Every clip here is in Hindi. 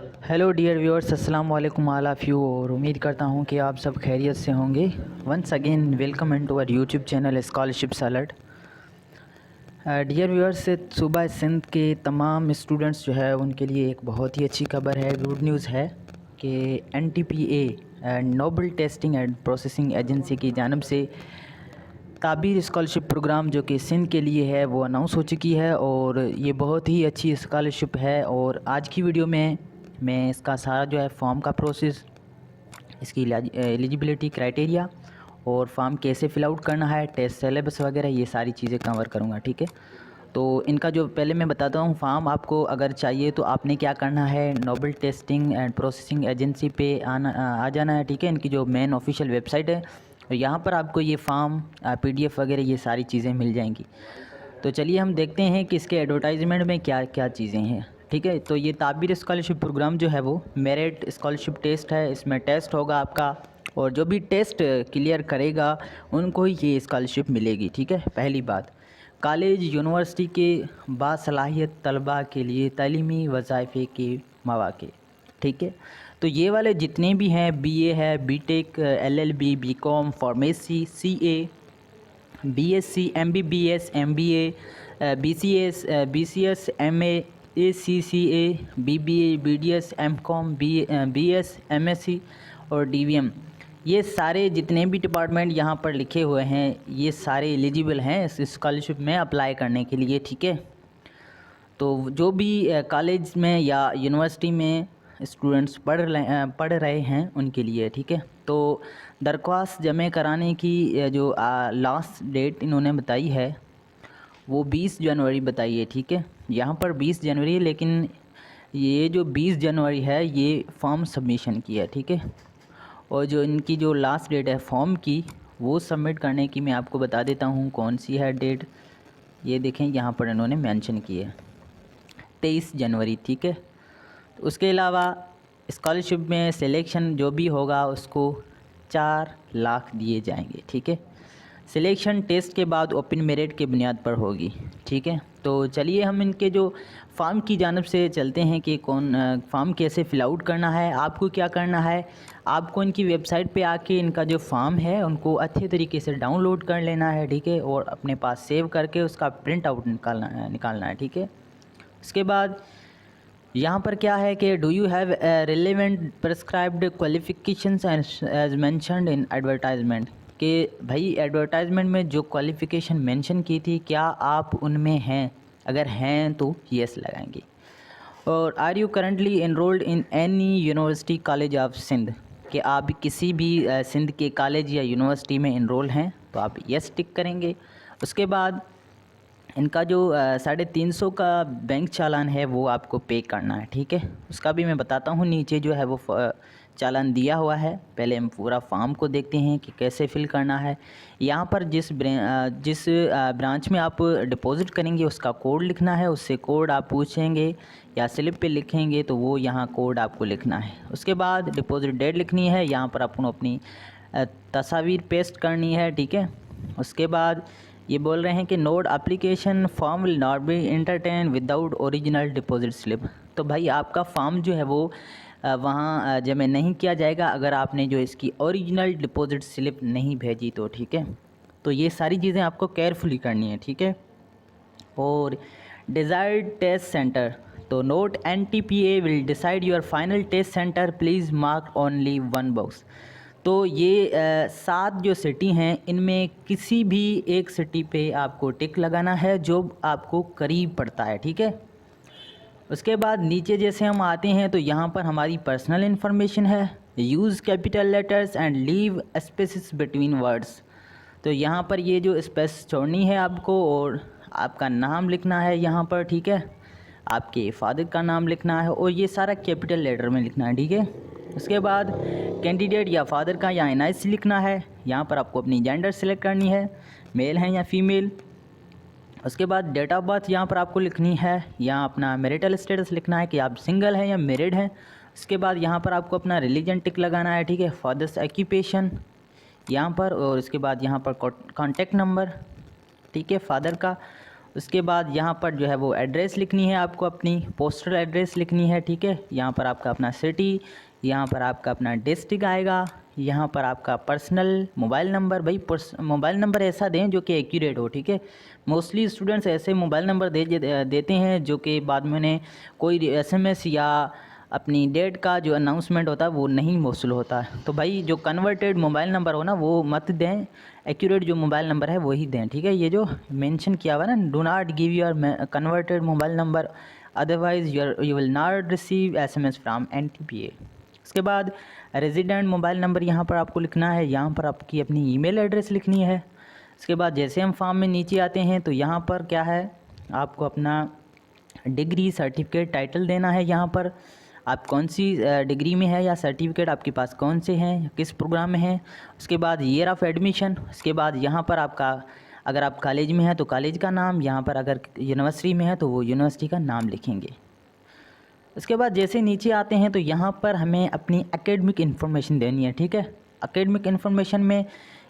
हेलो डियर व्यूअर्स, अस्सलाम वालेकुम ऑल ऑफ़ यू। और उम्मीद करता हूँ कि आप सब खैरियत से होंगे। Once again welcome in to our YouTube channel scholarships alert. Dear viewers, सूबा सिंध के तमाम स्टूडेंट्स जो है उनके लिए एक बहुत ही अच्छी खबर है, गुड न्यूज़ है कि NTPA noble testing and processing agency की जानब से ताबीर स्कॉलरशिप प्रोग्राम जो कि सिंध के लिए है वो अनाउंस हो चुकी है। और ये बहुत ही अच्छी स्कॉलरशिप है। और आज की वीडियो में मैं इसका सारा जो है फॉर्म का प्रोसेस, इसकी एलिजिबिलिटी क्राइटेरिया और फॉर्म कैसे फ़िल आउट करना है, टेस्ट सिलेबस वगैरह, ये सारी चीज़ें कवर करूँगा। ठीक है, तो इनका जो पहले मैं बताता हूँ, फॉर्म आपको अगर चाहिए तो आपने क्या करना है, noble testing and processing agency पे आ जाना है। ठीक है, इनकी जो मेन ऑफिशियल वेबसाइट है, और यहाँ पर आपको ये फॉर्म PDF वगैरह ये सारी चीज़ें मिल जाएंगी। तो चलिए हम देखते हैं कि इसके एडवर्टाइजमेंट में क्या क्या चीज़ें हैं। ठीक है, तो ये ताबीर स्कॉलरशिप प्रोग्राम जो है वो मेरिट स्कॉलरशिप टेस्ट है। इसमें टेस्ट होगा आपका, और जो भी टेस्ट क्लियर करेगा उनको ही ये स्कॉलरशिप मिलेगी। ठीक है, पहली बात, कॉलेज यूनिवर्सिटी के बासलाहियत तलबा के लिए तालीमी वज़ाइफ़े के मौक़े। ठीक है, तो ये वाले जितने भी हैं, BA है, BTech, LLB, BCom, pharmacy, CA, BSc, MBBS, MBA, BCS, MA, ACCA, BBA, BDS, MCom, BS, MSc और DVM, ये सारे जितने भी डिपार्टमेंट यहाँ पर लिखे हुए हैं ये सारे एलिजिबल हैं इस स्कॉलरशिप में अप्लाई करने के लिए। ठीक है, तो जो भी कॉलेज में या यूनिवर्सिटी में स्टूडेंट्स पढ़ रहे हैं उनके लिए। ठीक है, तो दरख्वास्त जमा कराने की जो लास्ट डेट इन्होंने बताई है वो 20 जनवरी बताई है। ठीक है, यहाँ पर 20 जनवरी है, लेकिन ये जो 20 जनवरी है ये फॉर्म सबमिशन की है। ठीक है, और जो इनकी जो लास्ट डेट है फॉर्म की वो सबमिट करने की मैं आपको बता देता हूँ कौन सी है डेट। ये देखें, यहाँ पर इन्होंने मेंशन की है 23 जनवरी। ठीक है, तो उसके अलावा स्कॉलरशिप में सिलेक्शन जो भी होगा उसको 4 लाख दिए जाएंगे। ठीक है, सिलेक्शन टेस्ट के बाद ओपन मेरिट के बुनियाद पर होगी। ठीक है, तो चलिए हम इनके जो फॉर्म की जानब से चलते हैं कि कौन फॉर्म कैसे फ़िल आउट करना है। आपको क्या करना है, आपको इनकी वेबसाइट पे आके इनका जो फॉर्म है उनको अच्छे तरीके से डाउनलोड कर लेना है। ठीक है, और अपने पास सेव करके उसका प्रिंट आउट निकालना है। ठीक है, उसके बाद यहाँ पर क्या है कि do you have relevant prescribed qualifications as mentioned in advertisement, कि भाई एडवर्टाइजमेंट में जो क्वालिफ़िकेशन मेंशन की थी क्या आप उनमें हैं, अगर हैं तो येस लगाएंगे। और are you currently enrolled in any university college of Sindh, कि आप किसी भी सिंध के कॉलेज या यूनिवर्सिटी में इनरोल हैं तो आप येस टिक करेंगे। उसके बाद इनका जो 350 का बैंक चालान है वो आपको पे करना है। ठीक है, उसका भी मैं बताता हूँ, नीचे जो है वो चालान दिया हुआ है। पहले हम पूरा फॉर्म को देखते हैं कि कैसे फिल करना है। यहाँ पर जिस ब्रांच में आप डिपॉज़िट करेंगे उसका कोड लिखना है, उससे कोड आप पूछेंगे या स्लिप पे लिखेंगे तो वो यहाँ कोड आपको लिखना है। उसके बाद डिपॉज़िट डेट लिखनी है, यहाँ पर आपको अपनी तस्वीर पेस्ट करनी है। ठीक है, उसके बाद ये बोल रहे हैं कि note application form will not be entertain without original deposit slip. तो भाई आपका फॉर्म जो है वो वहाँ जमा नहीं किया जाएगा अगर आपने जो इसकी ओरिजिनल डिपॉजिट स्लिप नहीं भेजी तो। ठीक है, तो ये सारी चीज़ें आपको केयरफुली करनी है। ठीक है, और डिज़ायर्ड टेस्ट सेंटर, तो note NTPA will decide your final test centre, please mark only 1 box. तो ये 7 जो सिटी हैं इनमें किसी भी एक सिटी पे आपको टिक लगाना है जो आपको करीब पड़ता है। ठीक है, उसके बाद नीचे जैसे हम आते हैं तो यहाँ पर हमारी पर्सनल इन्फॉर्मेशन है, use capital letters and leave spaces between words. तो यहाँ पर ये जो स्पेस छोड़नी है आपको, और आपका नाम लिखना है यहाँ पर। ठीक है, आपके फादर का नाम लिखना है और ये सारा कैपिटल लेटर में लिखना है। ठीक है, उसके बाद कैंडिडेट या फादर का या NIC लिखना है। यहाँ पर आपको अपनी जेंडर सेलेक्ट करनी है, मेल है या फीमेल। उसके बाद डेट ऑफ बर्थ यहाँ पर आपको लिखनी है, यहाँ अपना मैरिटल स्टेटस लिखना है कि आप सिंगल हैं या मैरिड हैं। उसके बाद यहाँ पर आपको अपना रिलीजन टिक लगाना है। ठीक है, फादर्स ऑक्यूपेशन यहाँ पर, और उसके बाद यहाँ पर कॉन्टैक्ट नंबर। ठीक है, फादर का, उसके बाद यहाँ पर जो है वो एड्रेस लिखनी है आपको, अपनी पोस्टल एड्रेस लिखनी है, ठीक है। यहाँ पर आपका अपना सिटी, यहाँ पर आपका अपना डिस्ट्रिक्ट आएगा, यहाँ पर आपका पर्सनल मोबाइल नंबर। भाई मोबाइल नंबर ऐसा दें जो कि एक्यूरेट हो, ठीक है। मोस्टली स्टूडेंट्स ऐसे मोबाइल नंबर देते हैं जो कि बाद में उन्हें कोई एसएमएस या अपनी डेट का जो अनाउंसमेंट होता है वो नहीं मौसूल होता है। तो भाई जो कन्वर्टेड मोबाइल नंबर हो ना वो मत दें, एक्यूरेट जो मोबाइल नंबर है वही दें, ठीक है। ये जो मेंशन किया हुआ है ना, do not give your converted mobile number otherwise you will not receive SMS from NTPA. उसके बाद रेजिडेंट मोबाइल नंबर यहाँ पर आपको लिखना है, यहाँ पर आपकी अपनी ईमेल एड्रेस लिखनी है। उसके बाद जैसे हम फॉर्म में नीचे आते हैं तो यहाँ पर क्या है, आपको अपना डिग्री सर्टिफिकेट टाइटल देना है। यहाँ पर आप कौन सी डिग्री में है या सर्टिफिकेट आपके पास कौन से हैं, किस प्रोग्राम में है। उसके बाद ईयर ऑफ एडमिशन। उसके बाद यहाँ पर आपका अगर आप कॉलेज में हैं तो कॉलेज का नाम, यहाँ पर अगर यूनिवर्सिटी में है तो वो यूनिवर्सिटी का नाम लिखेंगे। उसके बाद जैसे नीचे आते हैं तो यहाँ पर हमें अपनी एकेडमिक इन्फॉर्मेशन देनी है, ठीक है। एकेडमिक इन्फॉर्मेशन में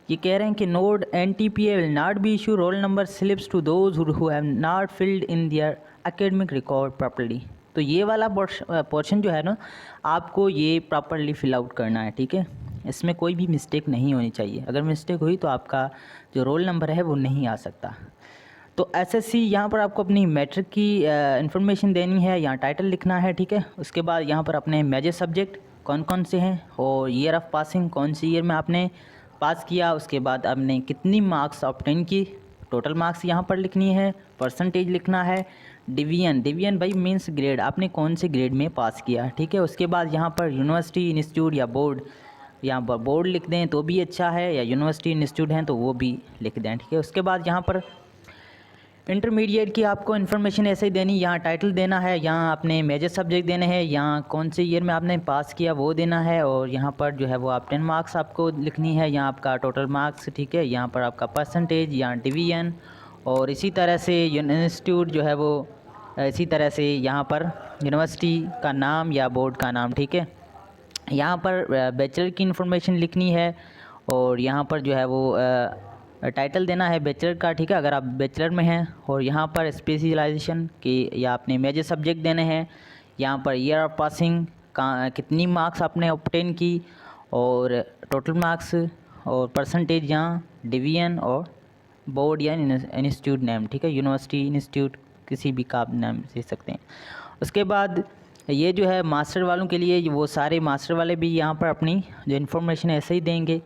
ये कह रहे हैं कि note NTPA will not be issue roll number slips to those who have not filled in their academic record properly. तो ये वाला पोर्शन जो है ना, आपको ये प्रॉपर्ली फिल आउट करना है, ठीक है। इसमें कोई भी मिस्टेक नहीं होनी चाहिए, अगर मिस्टेक हुई तो आपका जो रोल नंबर है वो नहीं आ सकता। तो एसएससी यहाँ पर आपको अपनी मैट्रिक की इन्फॉर्मेशन देनी है, यहाँ टाइटल लिखना है, ठीक है। उसके बाद यहाँ पर अपने मेजर सब्जेक्ट कौन कौन से हैं और ईयर ऑफ पासिंग कौन सी ईयर में आपने पास किया। उसके बाद आपने कितनी मार्क्स ऑब्टेन की, टोटल मार्क्स यहाँ पर लिखनी है, परसेंटेज लिखना है। डिवीजन भाई मीन्स ग्रेड, आपने कौन से ग्रेड में पास किया, ठीक है। उसके बाद यहाँ पर यूनिवर्सिटी इंस्टीट्यूट या बोर्ड, यहाँ पर बोर्ड लिख दें तो भी अच्छा है, या यूनिवर्सिटी इंस्टीट्यूट हैं तो वो भी लिख दें, ठीक है। उसके बाद यहाँ पर इंटरमीडिएट की आपको इन्फॉर्मेशन ऐसे ही देनी, यहाँ टाइटल देना है, यहाँ अपने मेजर सब्जेक्ट देने हैं, यहाँ कौन से ईयर में आपने पास किया वो देना है, और यहाँ पर जो है वो आप 10 मार्क्स आपको लिखनी है, यहाँ आपका टोटल मार्क्स, ठीक है। यहाँ पर आपका परसेंटेज, यहाँ डिवीजन, और इसी तरह से इंस्टीट्यूट जो है वो इसी तरह से यहाँ पर यूनिवर्सिटी का नाम या बोर्ड का नाम, ठीक है। यहाँ पर बैचलर की इन्फॉर्मेशन लिखनी है, और यहाँ पर जो है वो टाइटल देना है बैचलर का, ठीक है, अगर आप बैचलर में हैं। और यहाँ पर स्पेशलाइजेशन की या अपने मेजर सब्जेक्ट देने हैं, यहाँ पर ईयर ऑफ पासिंग का कितनी मार्क्स आपने ऑब्टेन की, और टोटल मार्क्स, और परसेंटेज, यहाँ डिवीजन, और बोर्ड या इंस्टीट्यूट नेम, ठीक है। यूनिवर्सिटी इंस्टीट्यूट किसी भी का आप नाम दे सकते हैं। उसके बाद ये जो है मास्टर वालों के लिए, वो सारे मास्टर वाले भी यहाँ पर अपनी जो इन्फॉर्मेशन ऐसे ही देंगे।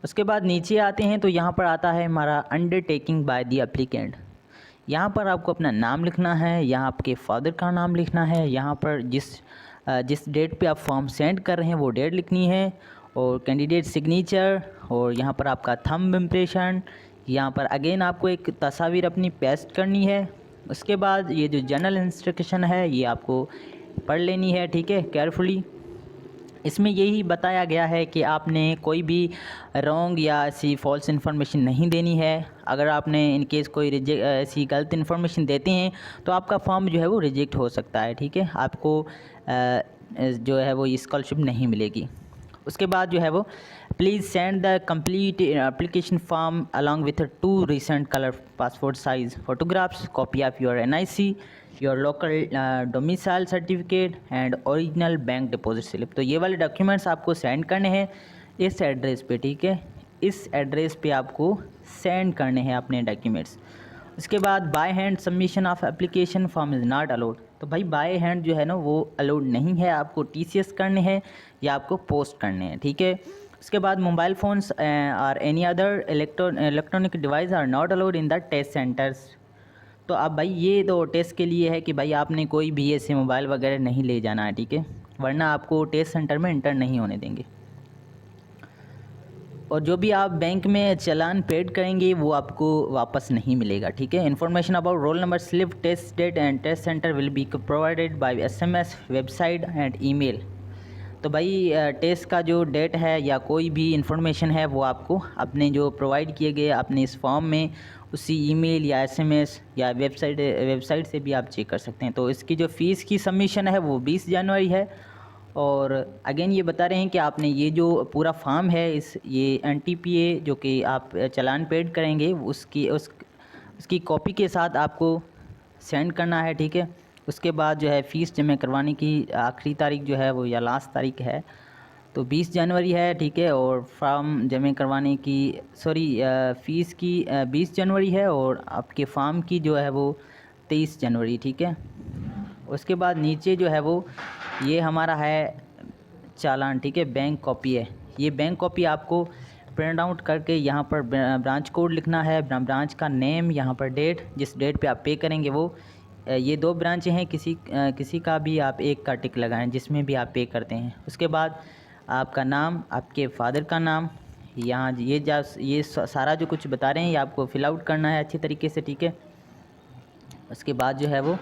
उसके बाद नीचे आते हैं तो यहाँ पर आता है हमारा अंडरटेकिंग बाय द एप्लीकेंट। यहाँ पर आपको अपना नाम लिखना है, यहाँ आपके फादर का नाम लिखना है, यहाँ पर जिस डेट पे आप फॉर्म सेंड कर रहे हैं वो डेट लिखनी है, और कैंडिडेट सिग्नेचर, और यहाँ पर आपका थंब इम्प्रेशन। यहाँ पर अगेन आपको एक तस्वीर अपनी पेस्ट करनी है। उसके बाद ये जो जनरल इंस्ट्रक्शन है ये आपको पढ़ लेनी है, ठीक है, केयरफुली। इसमें यही बताया गया है कि आपने कोई भी रॉन्ग या ऐसी फॉल्स इन्फॉर्मेशन नहीं देनी है। अगर आपने इन केस कोई ऐसी गलत इन्फॉर्मेशन देते हैं तो आपका फॉर्म जो है वो रिजेक्ट हो सकता है, ठीक है, आपको जो है वो स्कॉलरशिप नहीं मिलेगी। उसके बाद जो है वो please send the complete application form along with 2 recent colour passport size photographs, copy of your NIC, your local domicile certificate and original bank deposit slip. तो ये वाले डॉक्यूमेंट्स आपको सेंड करने हैं इस एड्रेस पे, ठीक है, इस एड्रेस पे आपको सेंड करने हैं अपने डॉक्यूमेंट्स। उसके बाद by hand submission of application form is not allowed. तो भाई बाय हैंड जो है ना वो अलाउड नहीं है, आपको टीसीएस करने हैं या आपको पोस्ट करने हैं, ठीक है। उसके बाद मोबाइल फ़ोन्स और any other electronic device are not allowed in the test centres. तो अब भाई ये तो टेस्ट के लिए है कि भाई आपने कोई भी ऐसे मोबाइल वगैरह नहीं ले जाना है, ठीक है, वरना आपको टेस्ट सेंटर में इंटर नहीं होने देंगे। और जो भी आप बैंक में चालान पेड करेंगे वो आपको वापस नहीं मिलेगा, ठीक है। Information about roll number slip, test date and test centre will be provided by SMS, website and email. तो भाई टेस्ट का जो डेट है या कोई भी इन्फॉर्मेशन है वो आपको अपने जो प्रोवाइड किए गए अपने इस फॉर्म में उसी ईमेल या एसएमएस या वेबसाइट से भी आप चेक कर सकते हैं। तो इसकी जो फ़ीस की सबमिशन है वो 20 जनवरी है। और अगेन ये बता रहे हैं कि आपने ये जो पूरा फॉर्म है ये एनटीपीए जो कि आप चालान पेड करेंगे उसकी कॉपी के साथ आपको सेंड करना है, ठीक है। उसके बाद जो है फ़ीस जमा करवाने की आखिरी तारीख जो है वो या लास्ट तारीख है तो 20 जनवरी है, ठीक है। और फॉर्म जमा करवाने की फ़ीस की 20 जनवरी है और आपके फॉर्म की जो है वो 23 जनवरी, ठीक है। उसके बाद नीचे जो है वो ये हमारा है चालान, ठीक है, बैंक कॉपी है। ये बैंक कॉपी आपको प्रिंट आउट करके यहाँ पर ब्रांच कोड लिखना है, ब्रांच का नेम, यहाँ पर डेट, जिस डेट पे आप पे करेंगे वो ये 2 ब्रांचें हैं, किसी का भी आप एक का टिक लगाएं जिसमें भी आप पे करते हैं। उसके बाद आपका नाम, आपके फादर का नाम, यहाँ ये सारा जो कुछ बता रहे हैं ये आपको फिल आउट करना है अच्छी तरीके से, ठीक है। उसके बाद जो है वो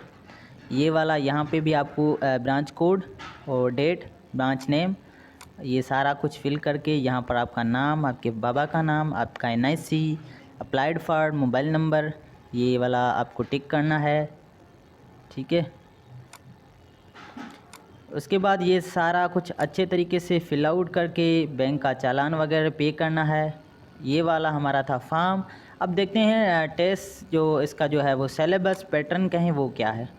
ये वाला यहाँ पे भी आपको ब्रांच कोड और डेट, ब्रांच नेम, ये सारा कुछ फिल करके यहाँ पर आपका नाम, आपके बाबा का नाम, आपका NIC, applied for, mobile number, ये वाला आपको टिक करना है, ठीक है। उसके बाद ये सारा कुछ अच्छे तरीके से फिल आउट करके बैंक का चालान वगैरह पे करना है। ये वाला हमारा था फॉर्म। अब देखते हैं टेस्ट जो इसका जो है वो सिलेबस पैटर्न कहें वो क्या है।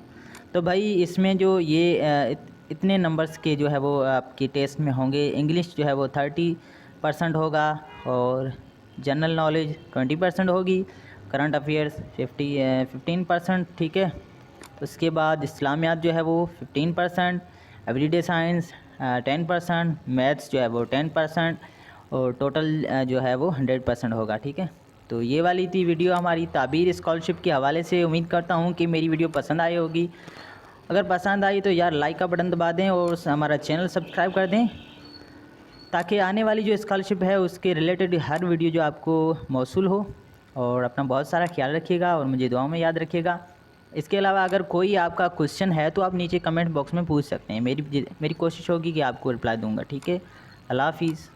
तो भाई इसमें जो ये इतने नंबर्स के जो है वो आपके टेस्ट में होंगे। इंग्लिश जो है वो 30% होगा और जनरल नॉलेज 20% होगी, करंट अफेयर्स 15%, ठीक है। उसके बाद इस्लामियात जो है वो 15%, एवरीडे साइंस 10%, मैथ्स जो है वो 10% और टोटल जो है वो 100% होगा, ठीक है। तो ये वाली थी वीडियो हमारी ताबीर स्कॉलरशिप के हवाले से। उम्मीद करता हूँ कि मेरी वीडियो पसंद आई होगी। अगर पसंद आई तो यार लाइक का बटन दबा दें और हमारा चैनल सब्सक्राइब कर दें ताकि आने वाली जो स्कॉलरशिप है उसके रिलेटेड हर वीडियो जो आपको मौसूल हो। और अपना बहुत सारा ख्याल रखिएगा और मुझे दुआओं में याद रखिएगा। इसके अलावा अगर कोई आपका क्वेश्चन है तो आप नीचे कमेंट बॉक्स में पूछ सकते हैं। मेरी कोशिश होगी कि आपको रिप्लाई दूंगा, ठीक है। अल्लाह हाफिज़।